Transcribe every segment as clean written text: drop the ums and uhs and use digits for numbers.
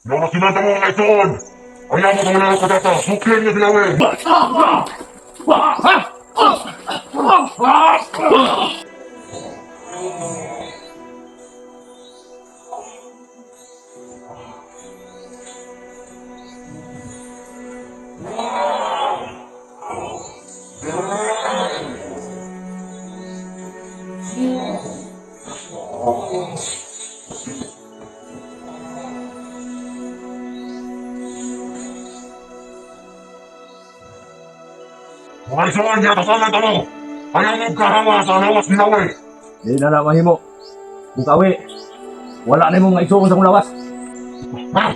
Yung masinanta mo mga itoon! Ayaw mo kung wala ka data! Sukyan niya ginawin! Mga isuan niya, tasalan ka mo! Ayaw mo kahawa sa lawas ginawin! Di na na mahimo. Bukawi. Wala na mo nga isuon sa kong lawas. Ha?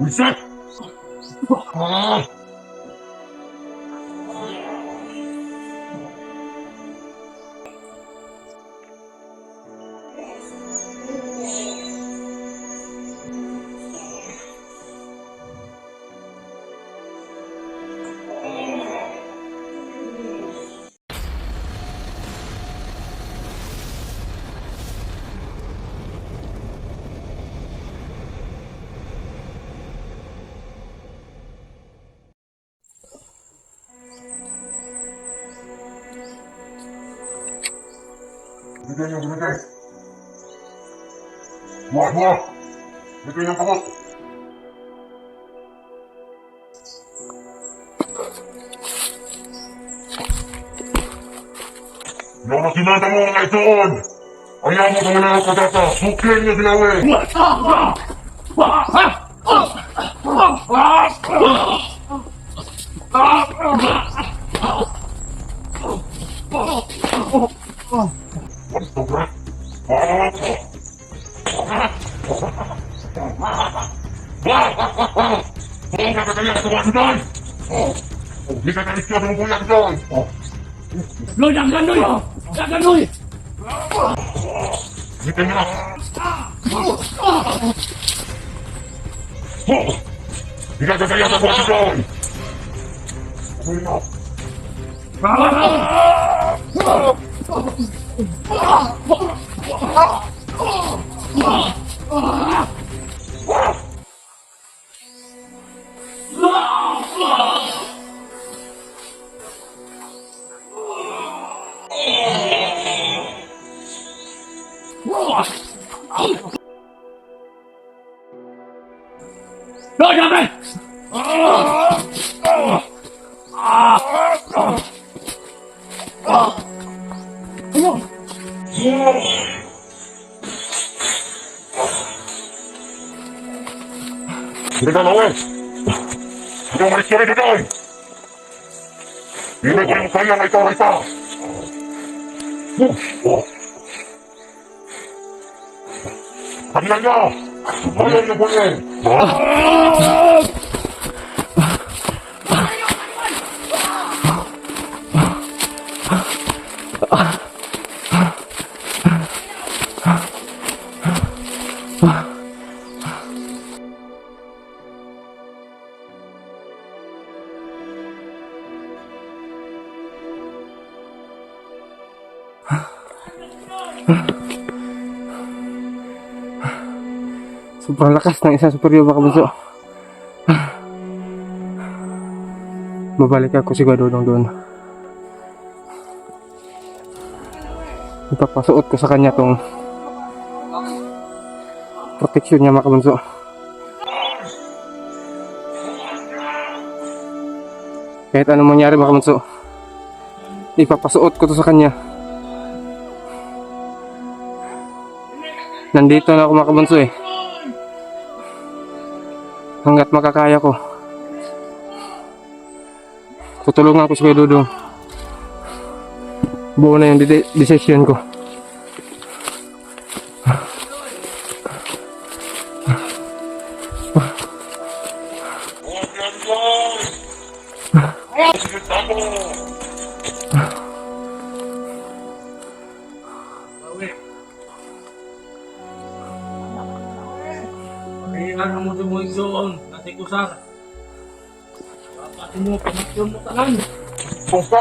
Wiset! Ah! Bigyan yung bumigay. Buah, buah! Bigyan yung kamot! Yung masinanta mo mga itoon! Ayaw mo kung wala ka data! Sukyan niya ginawin! Basta ba? Hindi ka kaya sa mga doon! Hindi ka kaya sa mga buyak doon! Loy, Loy! Loy! Hindi ka nila! Hindi ka kaya sa mga doon! Hindi na! Loy, Loy! Hindi ka nawin! Hindi ka marisuri doon! Hindi ko yung kaya na ikaw ay pa! Kanila niya! Ayaw niya buhin! Sobrang lakas ng isang superior mga kabunso. Babalik ako siguro doon. Ipapasuot ko sa kanya tong protection niya mga kabunso. Kahit anong mangyari mga kabunso, ipapasuot ko to sa kanya. Nandito na ako mga kabunso eh. Hanggat makakaya ko, tutulungan ko si Kuya Dudong. Buo na yung decision ko. Kailangan mo dumuhin doon, nasi kusar. Dapat mo, panaksyon mo tanan. Basta!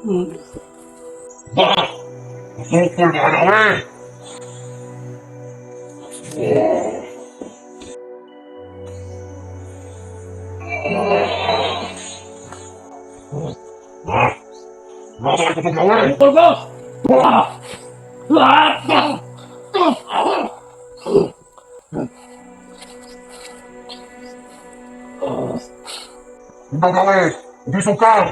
Bah! Masukol mga nawe! Ah! Nasaan ko itong nawe? Bukol ko! Hindi nawe! Hindi sukang!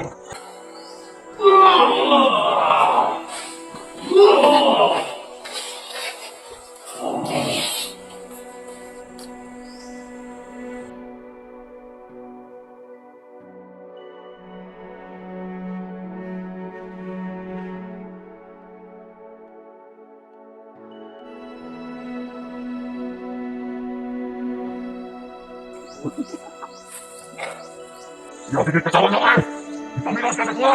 Di ako bigay katawan nawe! Ipamilas ka sa kuha!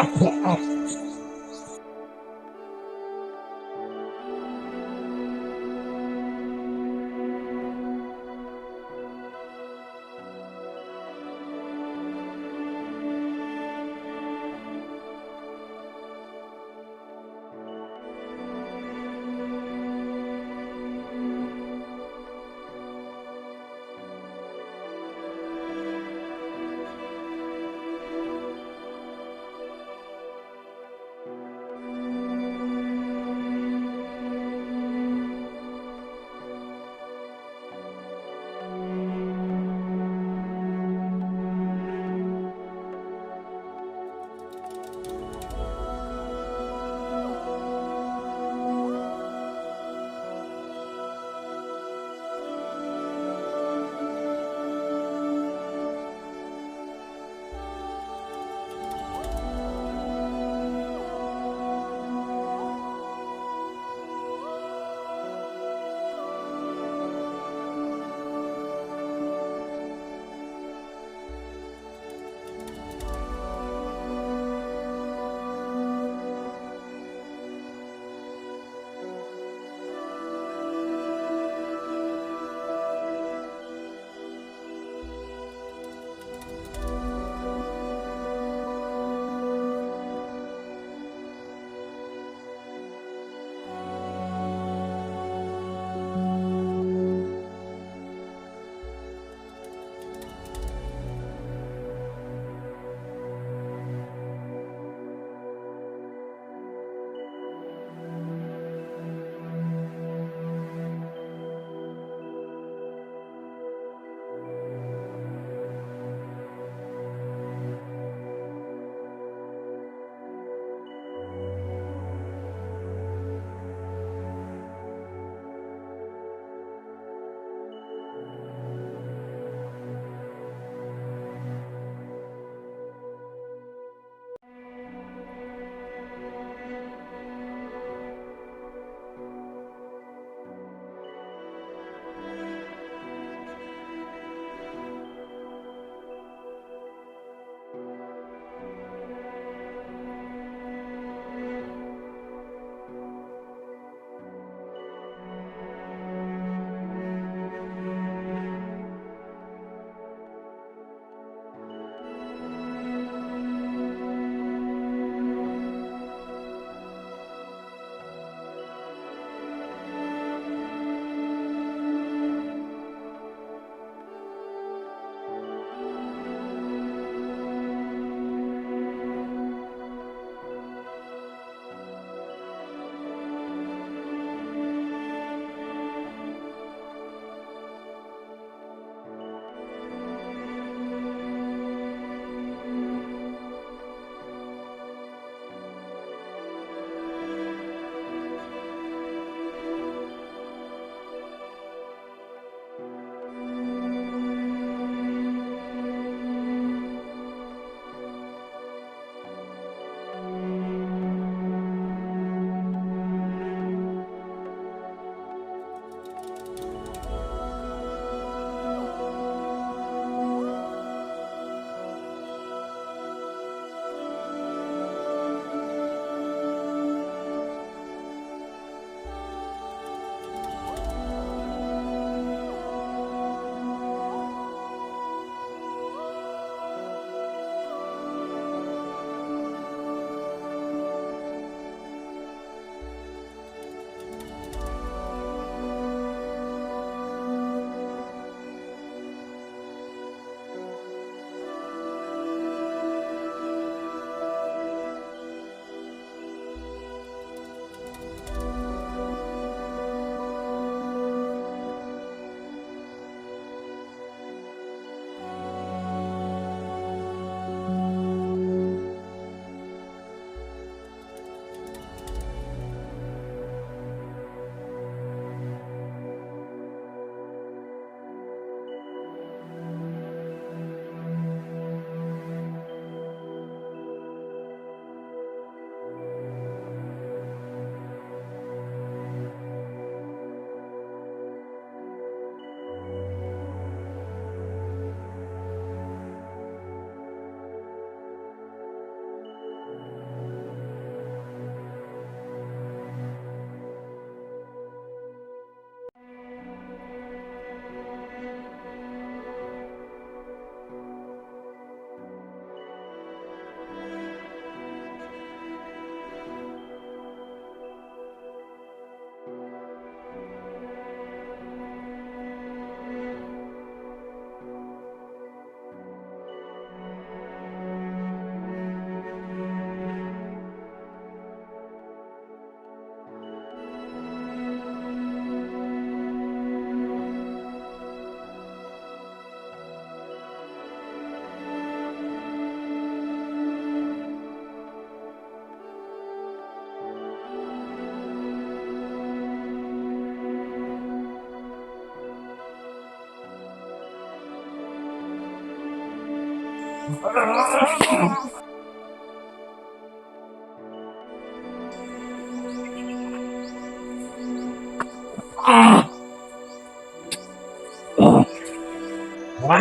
Mga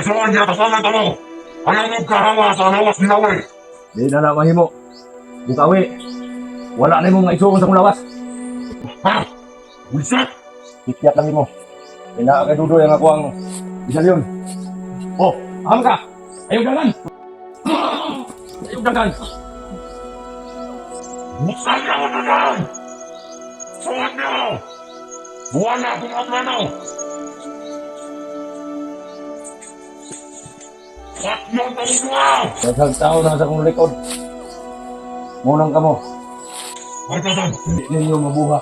isuon niya, tasalan tamo! Ayaw mo kahawa sa lawas ni Nawe! Di na na mahimo. Bukawi. Wala na mo nga isuon sa kong lawas. Ha? Wisit! Ipiyak lang mo. Ina ka dudoy ang ako ang isalyon. Oh, aham ka. Ayaw dagan. Ayaw dagan. Buksan niya ako na lang! Suot niyo! Buwan na akong aglano! At yung pamumuha! Daghang tao na sa kong likod. Munang kamo. Ay, tasan! Hindi ninyo mabuha.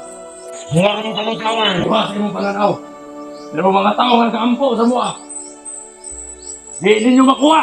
Buwan ka mong kamot Nawe! Buha sa imong pananaw. Pero mga tao nga kaampo sa mua. Di ninyo makuha.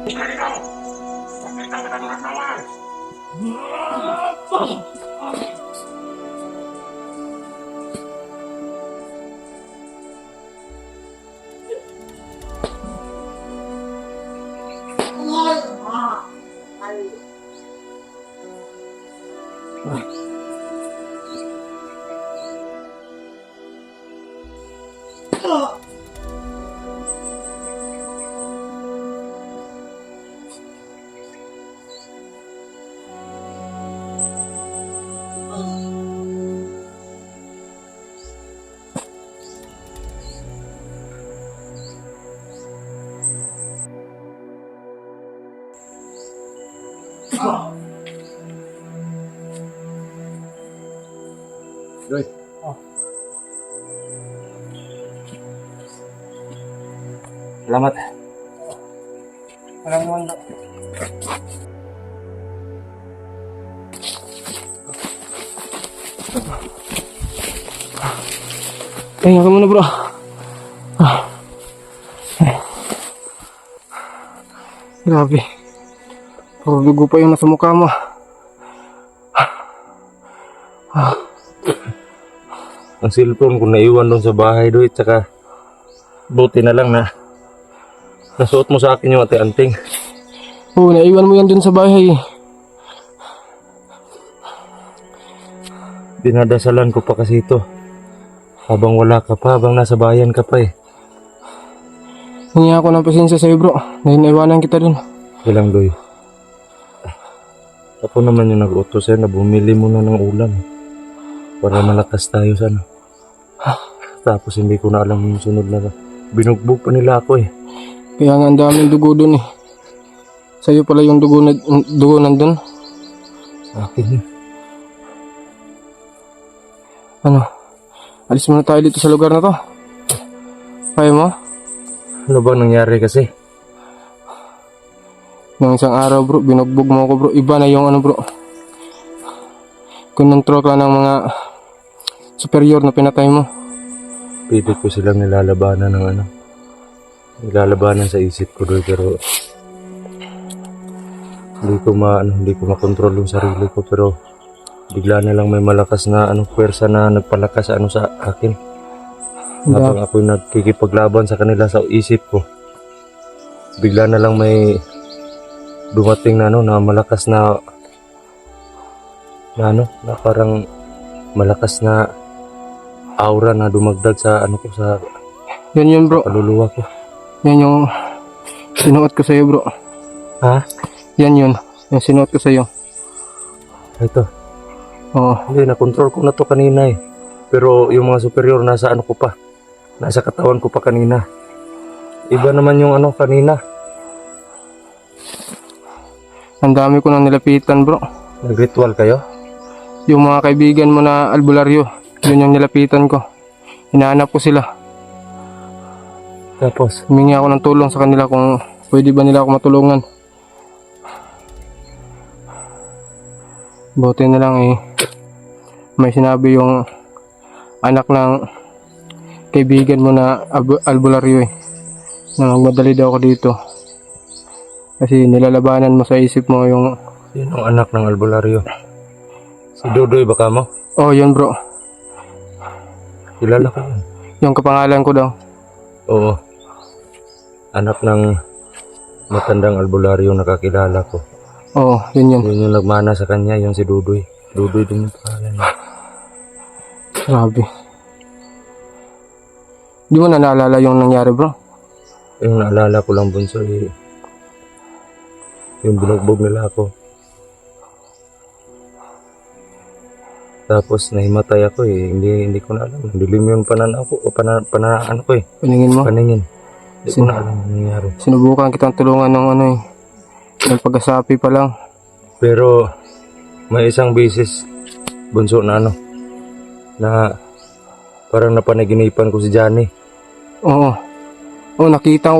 Ikaw! Pakita mo na mga Nawe! Doy. Salamat. Walang naman daw. Hinga ka muna bro. Grabe. Puro dugo pa yung nasa mukha mo. Ang cellphone ko naiwan doon sa bahay doy, tsaka buti na lang na nasuot mo sa akin yung ate-anting. Oo, naiwan mo yan dun sa bahay. Dinadasalan ko pa kasi ito. Habang wala ka pa, habang nasa bayan ka pa eh. Hingi ako ng pasensya sa'yo bro, dahil naiwanan kita dun. Ilang doy. Ako naman yung nag-utos sa'yo na bumili muna ng ulam. Para malakas tayo sana. Tapos hindi ko na alam yung sunod na. Binugbog pa nila ako eh. Kaya nga ang daming dugo dun eh. Sa'yo pala yung dugo nandun. Akin yun. Ano? Alis muna tayo dito sa lugar na to. Kaya mo? Ano ba nangyari kasi? Nung isang araw bro, binugbog mo ako bro. Iba na yung ano bro. Kinontrol ka ng mga superior na pinatay mo. Pwede ko silang nilalabanan ng ano. Nilalabanan sa isip ko doon pero hindi ko makontrol yung sarili ko pero bigla na lang may malakas na puwersa na nagpalakas sa akin. Habang ako'y nagkikipaglaban sa kanila sa isip ko. Bigla na lang may dumating na na malakas na parang malakas na aura na dumagdag sa ko sa Yan yun bro. kaluluwa ko. Yan yung sinuot ko sa'yo bro. Ha? Yan yun. Yung sinuot ko sa'yo. Ito. Oo. Hindi, na-control ko na to kanina eh. Pero yung mga superior nasa ko pa. Nasa katawan ko pa kanina. Iba naman yung kanina. Ang dami ko nang nilapitan bro. Nag-ritual kayo? Yung mga kaibigan mo na albularyo, yun yung nilapitan ko. Hinahanap ko sila. Tapos? Humingi ako ng tulong sa kanila kung pwede ba nila ako matulungan. Buti na lang eh. May sinabi yung anak ng kaibigan mo na albularyo eh. Na magmadali daw ako dito. Kasi nilalabanan mo sa isip mo yung... Yun ang anak ng albularyo. Si Dodoy baka mo? Oh, yun bro. Kilala ko yun. Yung kapangalan ko daw. Oo. Anak ng matandang albularyo nakakilala ko. Oo, yun yun. Yun yung nagmana sa kanya, yung si Dodoy. Dodoy din yung pangalan niya. Grabe. Di mo na naalala yung nangyari bro? Yung naalala ko lang bunso eh. Yung binugbog nila ako. Tapos nahimatay ako eh. Hindi ko na alam. Dilim yung pananaw ko. Ko eh. Paningin mo? Paningin. Hindi ko na alam ang nangyari. Sinubukan kitang tulungan ng eh. Nagpag-asapi pa lang. Pero may isang beses bunso na na parang napanaginipan ko si Johnny. Oo. Oh, nakita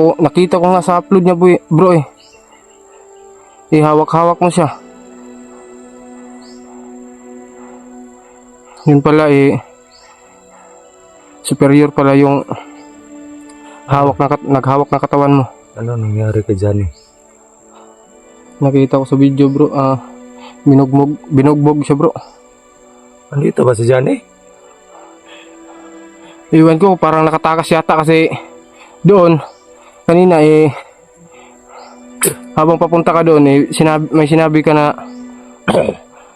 ko nga sa upload niya bro eh. Hawak-hawak mo siya. Yun pala eh. Superior pala yung naghawak ng katawan mo. Ano nangyari kay Johnny? Nakita ko sa video bro. Binugbog siya bro. Andito ba si Johnny? Iwan ko parang nakatakas yata kasi doon kanina eh habang papunta ka doon eh may sinabi ka na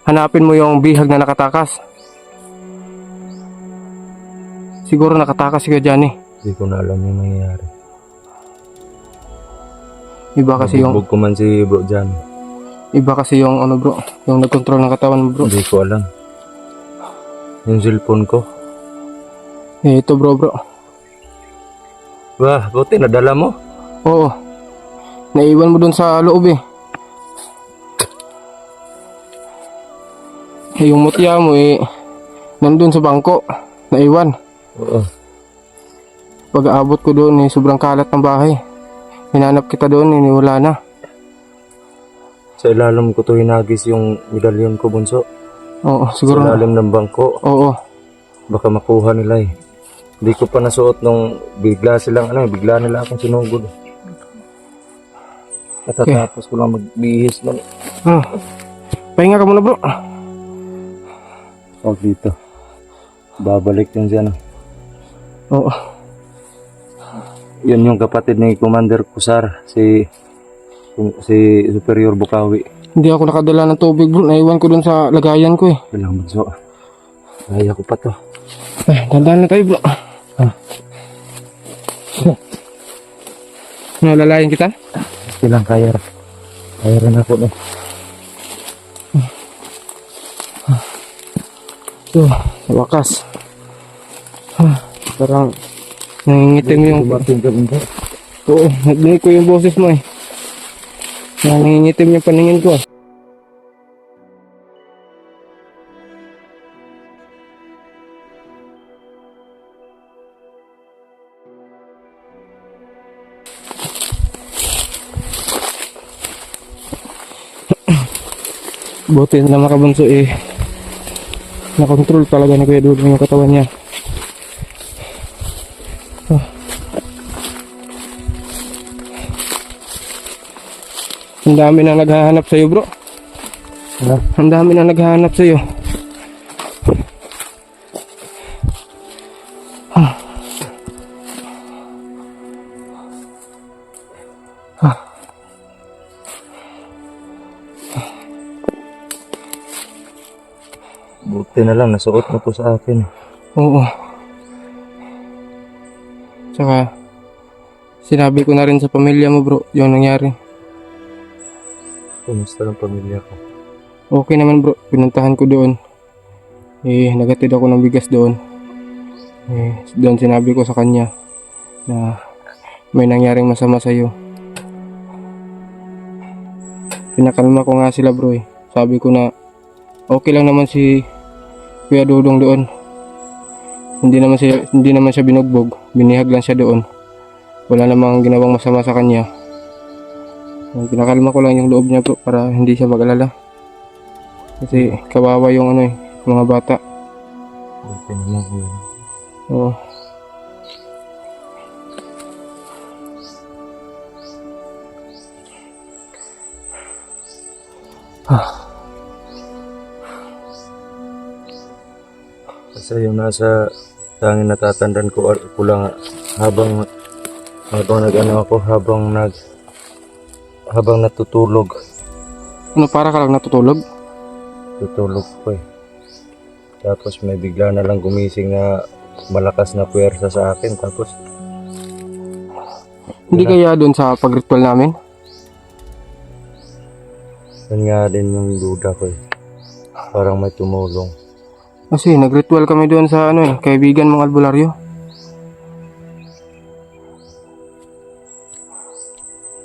hanapin mo yung bihag na nakatakas. Siguro nakatakas si Johnny. Hindi ko na alam yung nangyayari. Iba kasi yung Nabugbog ko man si bro Johnny. Iba kasi yung bro, yung nagkontrol ng katawan mo bro. Hindi ko alam. Yung cellphone ko. Eh ito bro. Wah, buti nadala mo. Oo. Naiwan mo dun sa loob eh. Yung mutya mo eh nandun sa bangko. Naiwan. Oo. Pag-aabot ko doon eh sobrang kalat ng bahay. Hinanap kita doon eh wala na. Sa ilalim ko to hinagis yung medalyon ko bunso. Oo, siguro. Sa ilalim ng bangko. Oo. Baka makuha nila eh. Hindi ko pa nasuot nung bigla nila akong sinugod. Katatapos ko lang magbihis nun. Pahinga ka muna bro. Huwag dito. babalik yun siya, no? Oo. Yun yung kapatid ni Commander Kusar, si Superior Bukawi. Hindi ako nakadala ng tubig bro. Naiwan ko dun sa lagayan ko eh. Bilang bunso. Kaya ko pa to. Dandan na tayo bro. Nalalayan kita? Bilang kaya rin ako, no? So, sa wakas. Parang nangingitim yung... Dumating ka bro. Oo, nagdinig ko yung boses mo eh. Nangingitim yung paningin ko. Buti na makabunso eh. Nakontrol talaga ni Kuya Dudong yung katawan niya. Ang dami na naghahanap sa'yo bro. Ang dami na naghahanap sa'yo. Buti na lang, nasuot mo to sa akin. Oo. Tsaka sinabi ko na rin sa pamilya mo bro yung nangyari. Kumusta ng pamilya ko? Okay naman bro, pinuntahan ko doon. Nagatid ako ng bigas doon. Doon sinabi ko sa kanya na may nangyaring masama sa'yo. Pinakalma ko nga sila bro eh. Sabi ko na okay lang naman si Kuya Dudong doon. Hindi naman siya binugbog. Binihag lang siya doon. Wala namang ginawang masama sa kanya. Pinakalma ko lang yung loob niya bro para hindi siya mag-alala. Kasi kawawa yung mga bata. Buti naman ko yun. Oo. Kasi yung nasa tanging natatandaan ko lang habang natutulog. Para ka lang natutulog? Tutulog ko eh. Tapos may bigla na lang gumising na malakas na puwersa sa akin. Tapos Hindi kaya doon sa pag-ritual namin? yun nga din yung duda ko eh. Parang may tumulong. Kasi nag-ritual kami doon sa kaibigan mong albularyo.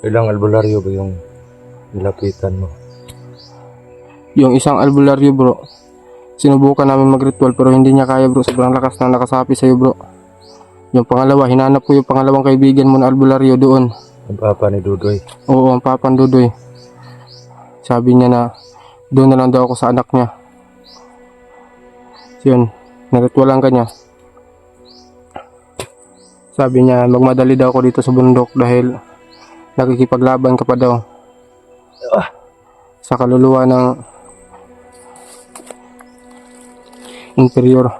Ilang albularyo ba yung nilapitan mo? Yung isang albularyo bro, sinubukan namin mag-ritual pero hindi niya kaya bro. Sobrang lakas na nakasapi sa'yo bro. Yung pangalawa, hinanap ko yung pangalawang kaibigan mo na albularyo doon. Ang papa ni Dudoy. Oo, ang Papa ni Dudoy. Sabi niya na doon na lang daw ako sa anak niya. So yun, naritualan ka niya. Sabi niya magmadali daw ako dito sa bundok dahil nakikipaglaban ka pa daw sa kaluluwa ng inferior.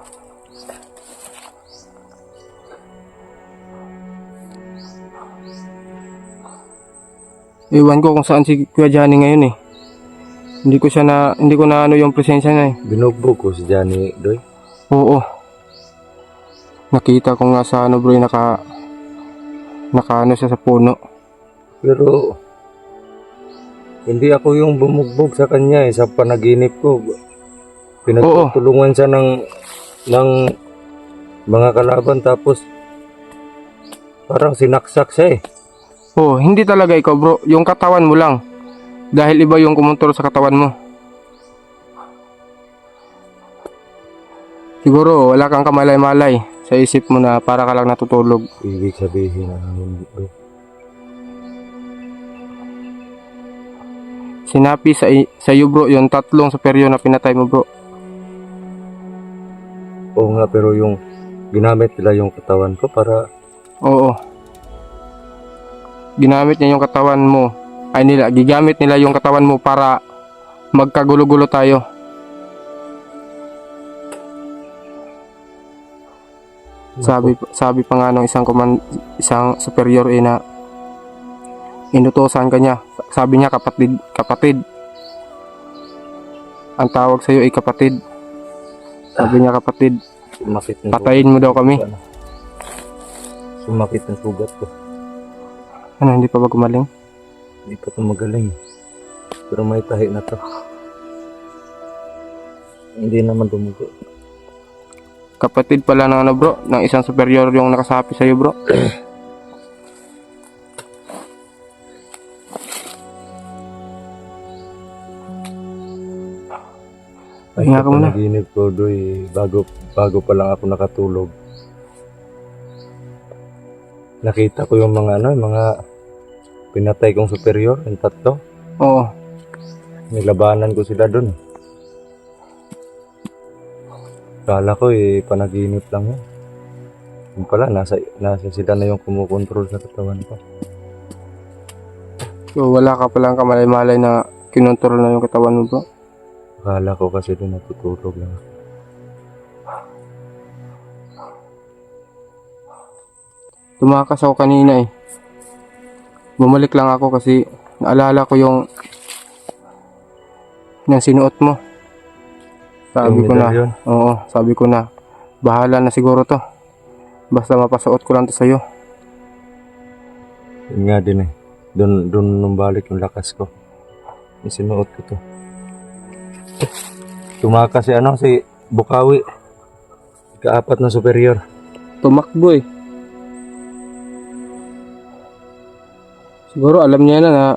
Iwan ko kung saan si Kuya Johnny ngayon eh. Hindi ko na yung presensya niya eh. Binugbog ko si Johnny Doy. Oo. Nakita ko nga sa bro, naka siya sa puno. Pero hindi ako yung bumugbog sa kanya eh. Sa panaginip ko, pinagtulungan siya ng mga kalaban tapos parang sinaksak siya eh. Oh, hindi talaga ikaw bro, yung katawan mo lang. Dahil iba yung kumontrol sa katawan mo. Siguro wala kang kamalay-malay sa isip mo na para ka lang natutulog. Ibig sabihin na hindi bro. Sinapi sa iyo bro, yung 3 superior na pinatay mo bro. Oo nga, pero yung ginamit nila yung katawan ko para... Oo. Ginamit niya yung katawan mo. Gigamit nila yung katawan mo para magkagulo-gulo tayo. Sabi pa nga ng isang superior na inutosan ka niya. Sabi niya kapatid. Ang tawag sa iyo ay kapatid. Sabi niya kapatid, Sumakit ng patayin mo daw kami. Sumakit ng sugat ko. Ano, hindi pa ba gumaling? Hindi pa ito magaling. Pero may tahi na to. Hindi naman dumugo. Kapatid pala ng bro, ng isang superior yung nakasapi sa iyo bro. Ay, Hinga ka muna. panaginip ko doy, bago pa lang ako nakatulog. Nakita ko yung mga pinatay kong superior, yung 3. Oo. Nilabanan ko sila doon. Kala ko panaginip lang yun. Yung pala, nasa sila na yung kumukontrol sa katawan ko. So wala ka palang kamalay-malay na kinontrol na yung katawan mo bro. Kala ko kasi doon natutulog lang. Tumakas ako kanina Bumalik lang ako kasi naalala ko yung sinuot mo. Sabi Yung ko na, medalyon? oo, sabi ko na, bahala na siguro to. Basta mapasuot ko lang to sa'yo. Yun nga din Doon nung balik yung lakas ko. Sinuot ko to. Tumakas si Bukawi. Ika-4 na superior. Tumakbo Siguro alam niya na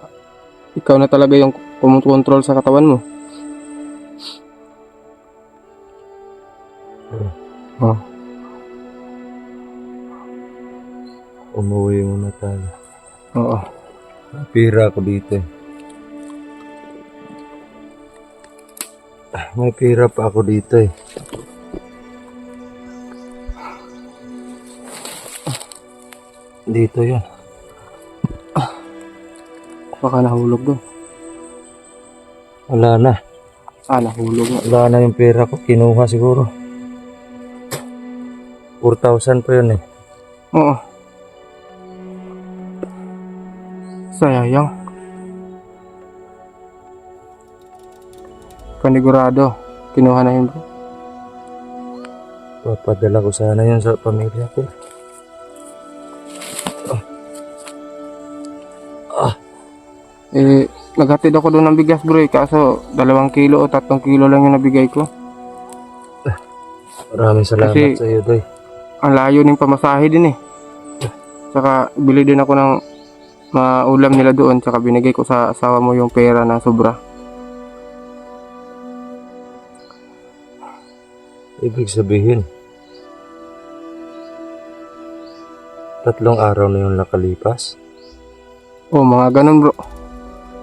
ikaw na talaga yung kumukontrol sa katawan mo. Oh. Umuwi muna tayo. Oo. Pira ako dito May pira pa ako dito Dito yan. Baka nahulog doon. Wala na. Nahulog na. Wala na yung pera ko. Kinuha siguro. 4,000 pa yun Oo. Sayang. Panigurado. Kinuha na yun bro. Papadala ko sana yun sa pamilya ko. Naghatid ako doon ng bigas bro kaso 2 kilo o 3 kilo lang yung nabigay ko. Maraming salamat Kasi- sa iyo, Doy. Ang layo ng pamasahe din Tsaka bili din ako ng maulam nila doon. Tsaka binigay ko sa asawa mo yung pera na sobra. Ibig sabihin, 3 araw na yung nakalipas. Oh, mga ganun bro.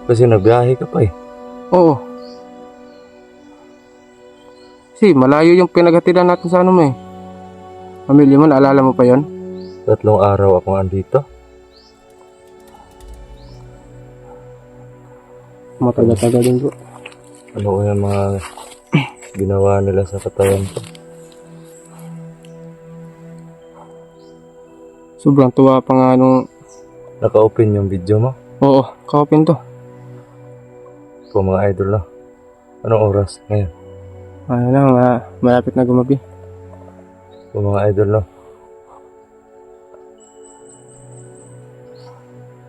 Kasi nagbiyahe ka pa Oo. Kasi malayo yung pinaghatidan natin sa ano mo Pamilya mo, naalala mo pa yon? 3 araw akong andito. Matagal-tagal din bro. Ano ko yung mga ginawa nila sa katawan ko. Sobrang tuwa pa nga nung... Naka-open yung video mo. Oo, ka-open to. Po mga idol Anong oras ngayon? Ano lang, malapit na gumabi. Po mga idol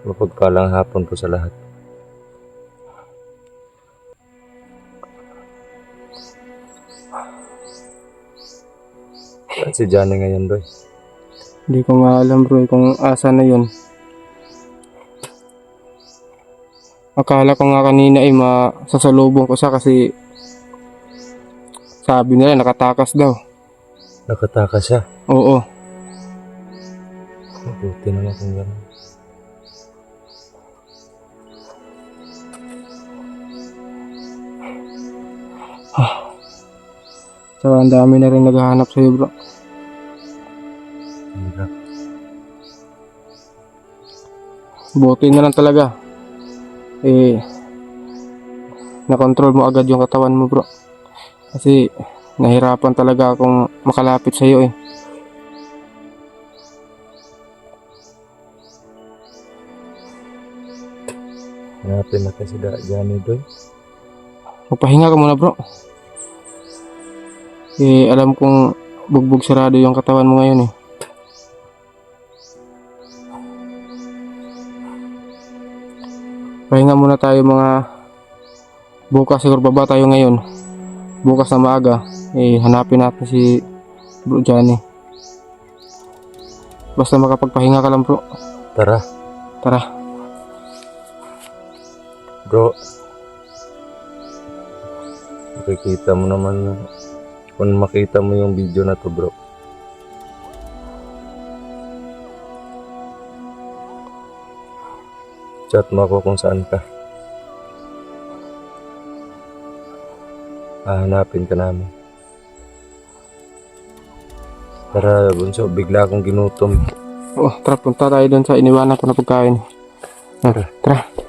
Mapagpalang hapon po sa lahat. Saan si Johnny ngayon, Doy? Hindi ko nga alam bro kung asa na yun. Akala ko nga kanina masasalubong ko siya kasi sabi nila nakatakas daw. Nakatakas siya. Oo. Mabuti naman kung gano'n. So ang dami na rin naghahanap sa'yo bro. Hirap. Buti na lang talaga. Nakontrol mo agad yung katawan mo bro. Kasi nahirapan talaga akong makalapit sa'yo Hanapin na kasi Johnny doy. Magpahinga ka muna bro. Alam kong bugbog sarado yung katawan mo ngayon eh. Pahinga muna tayo mga bukas, siguro baba tayo ngayon. Bukas na maaga, hanapin natin si Bro Johnny. Basta makapagpahinga ka lang bro. Tara, Tara. bro. Makikita mo naman kung makita mo yung video na to, bro. Chat mo ako kung saan ka. Hahanapin ka namin. Tara, bunso, bigla akong ginutom. Oh, tara punta tayo doon sa iniwanan ko na pagkain. Tara.